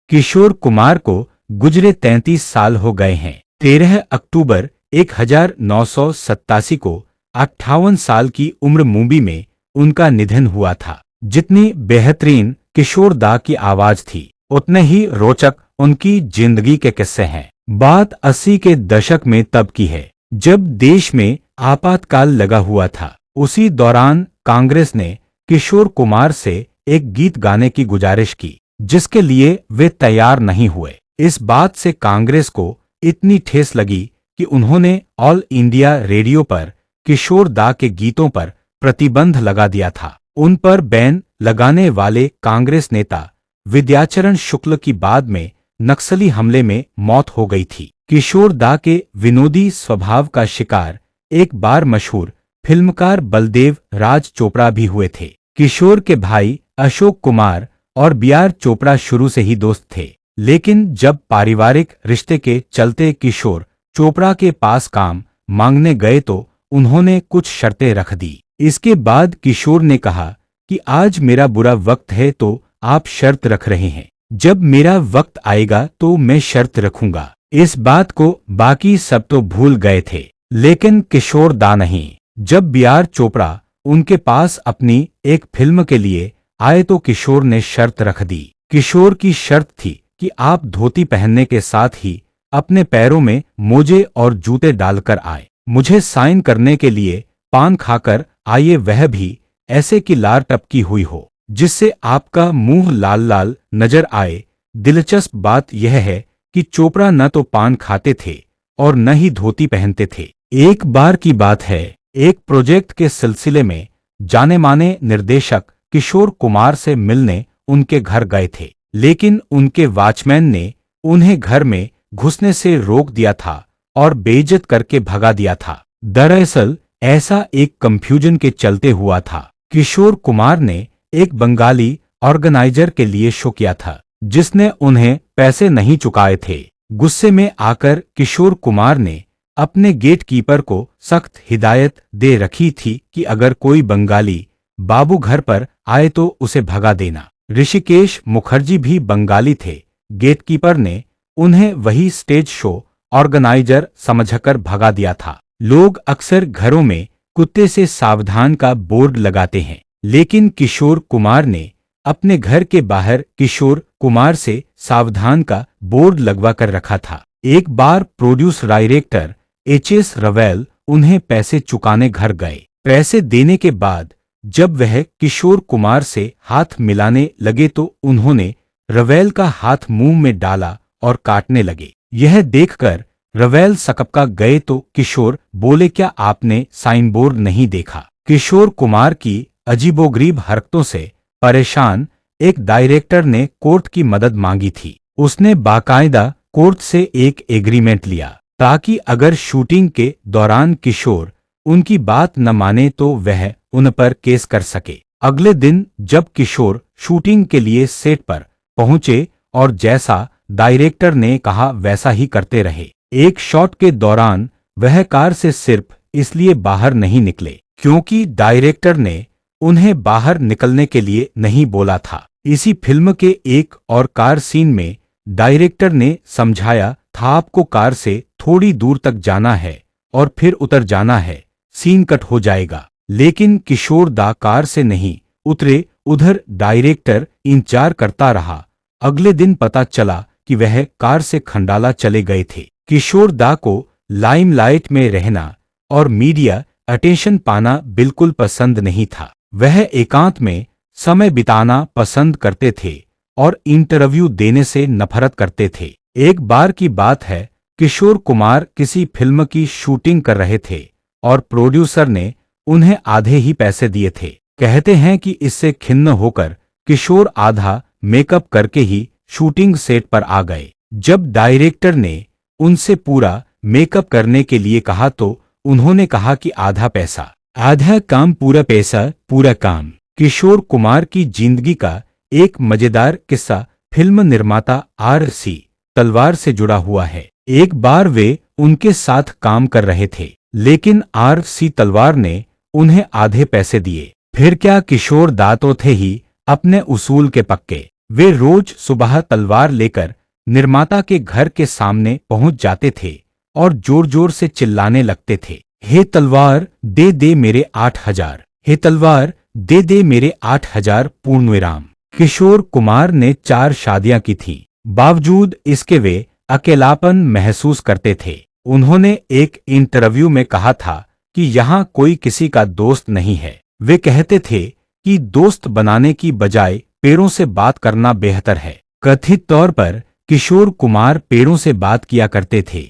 किशोर कुमार को गुजरे 33 साल हो गए हैं। 13 अक्टूबर 1987 को 58 साल की उम्र मुंबई में उनका निधन हुआ था। जितनी बेहतरीन किशोर दा की आवाज थी, उतने ही रोचक उनकी जिंदगी के किस्से हैं। बात 80 के दशक में तब की है, जब देश में आपातकाल लगा हुआ था। उसी दौरान कांग्रेस ने किशोर कुमार से एक गीत गाने की गुजारिश की, जिसके लिए वे तैयार नहीं हुए। इस बात से कांग्रेस को इतनी ठेस लगी कि उन्होंने ऑल इंडिया रेडियो पर किशोर दा के गीतों पर प्रतिबंध लगा दिया था। उन पर बैन लगाने वाले कांग्रेस नेता विद्याचरण शुक्ल की बाद में नक्सली हमले में मौत हो गई थी। किशोर दा के विनोदी स्वभाव का शिकार एक बार मशहूर फिल्मकार बलदेव राज चोपड़ा भी हुए थे। किशोर के भाई अशोक कुमार और बी.आर. चोपड़ा शुरू से ही दोस्त थे, लेकिन जब पारिवारिक रिश्ते के चलते किशोर चोपड़ा के पास काम मांगने गए तो उन्होंने कुछ शर्तें रख दी। इसके बाद किशोर ने कहा कि आज मेरा बुरा वक्त है तो आप शर्त रख रहे हैं, जब मेरा वक्त आएगा तो मैं शर्त रखूंगा। इस बात को बाकी सब तो भूल गए थे, लेकिन किशोर दा नहीं। जब बी.आर. चोपड़ा उनके पास अपनी एक फिल्म के लिए आए तो किशोर ने शर्त रख दी। किशोर की शर्त थी कि आप धोती पहनने के साथ ही अपने पैरों में मोजे और जूते डालकर आए। मुझे साइन करने के लिए पान खाकर आइए, वह भी ऐसे कि लार टपकी हुई हो, जिससे आपका मुंह लाल लाल नजर आए। दिलचस्प बात यह है कि चोपड़ा न तो पान खाते थे और न ही धोती पहनते थे। एक बार की बात है, एक प्रोजेक्ट के सिलसिले में जाने माने निर्देशक किशोर कुमार से मिलने उनके घर गए थे, लेकिन उनके वॉचमैन ने उन्हें घर में घुसने से रोक दिया था और बेइज्जत करके भगा दिया था। दरअसल ऐसा एक कंफ्यूजन के चलते हुआ था। किशोर कुमार ने एक बंगाली ऑर्गेनाइजर के लिए शो किया था, जिसने उन्हें पैसे नहीं चुकाए थे। गुस्से में आकर किशोर कुमार ने अपने गेट कीपर को सख्त हिदायत दे रखी थी कि अगर कोई बंगाली बाबू घर पर आए तो उसे भगा देना। ऋषिकेश मुखर्जी भी बंगाली थे। गेटकीपर ने उन्हें वही स्टेज शो ऑर्गेनाइजर समझकर भगा दिया था। लोग अक्सर घरों में कुत्ते से सावधान का बोर्ड लगाते हैं, लेकिन किशोर कुमार ने अपने घर के बाहर किशोर कुमार से सावधान का बोर्ड लगवा कर रखा था। एक बार प्रोड्यूसर डायरेक्टर एच.एस. रवेल उन्हें पैसे चुकाने घर गए। पैसे देने के बाद जब वह किशोर कुमार से हाथ मिलाने लगे तो उन्होंने रवेल का हाथ मुंह में डाला और काटने लगे। यह देखकर रवेल सकपका गए तो किशोर बोले, क्या आपने साइन बोर्ड नहीं देखा? किशोर कुमार की अजीबोगरीब हरकतों से परेशान एक डायरेक्टर ने कोर्ट की मदद मांगी थी। उसने बाकायदा कोर्ट से एक एग्रीमेंट लिया ताकि अगर शूटिंग के दौरान किशोर उनकी बात न माने तो वह उन पर केस कर सके। अगले दिन जब किशोर शूटिंग के लिए सेट पर पहुंचे और जैसा डायरेक्टर ने कहा वैसा ही करते रहे। एक शॉट के दौरान वह कार से सिर्फ इसलिए बाहर नहीं निकले क्योंकि डायरेक्टर ने उन्हें बाहर निकलने के लिए नहीं बोला था। इसी फिल्म के एक और कार सीन में डायरेक्टर ने समझाया था आपको कार से थोड़ी दूर तक जाना है और फिर उतर जाना है, सीन कट हो जाएगा। लेकिन किशोर दा कार से नहीं उतरे, उधर डायरेक्टर इंतजार करता रहा। अगले दिन पता चला कि वह कार से खंडाला चले गए थे। किशोर दा को लाइमलाइट में रहना और मीडिया अटेंशन पाना बिल्कुल पसंद नहीं था। वह एकांत में समय बिताना पसंद करते थे और इंटरव्यू देने से नफरत करते थे। एक बार की बात है, किशोर कुमार किसी फिल्म की शूटिंग कर रहे थे और प्रोड्यूसर ने उन्हें आधे ही पैसे दिए थे। कहते हैं कि इससे खिन्न होकर किशोर आधा मेकअप करके ही शूटिंग सेट पर आ गए। जब डायरेक्टर ने उनसे पूरा मेकअप करने के लिए कहा तो उन्होंने कहा कि आधा पैसा आधा काम पूरा पैसा पूरा काम। किशोर कुमार की जिंदगी का एक मजेदार किस्सा फिल्म निर्माता आर.सी. तलवार से जुड़ा हुआ है। एक बार वे उनके साथ काम कर रहे थे, लेकिन आर.सी. तलवार ने उन्हें आधे पैसे दिए। फिर क्या, किशोर दा तो थे ही अपने उसूल के पक्के। वे रोज सुबह तलवार लेकर निर्माता के घर के सामने पहुंच जाते थे और जोर जोर से चिल्लाने लगते थे, हे तलवार दे दे मेरे 8,000, हे तलवार दे दे मेरे 8,000 पूर्णविराम। किशोर कुमार ने 4 शादियां की थी, बावजूद इसके वे अकेलापन महसूस करते थे। उन्होंने एक इंटरव्यू में कहा था कि यहाँ कोई किसी का दोस्त नहीं है। वे कहते थे कि दोस्त बनाने की बजाय पेड़ों से बात करना बेहतर है। कथित तौर पर किशोर कुमार पेड़ों से बात किया करते थे,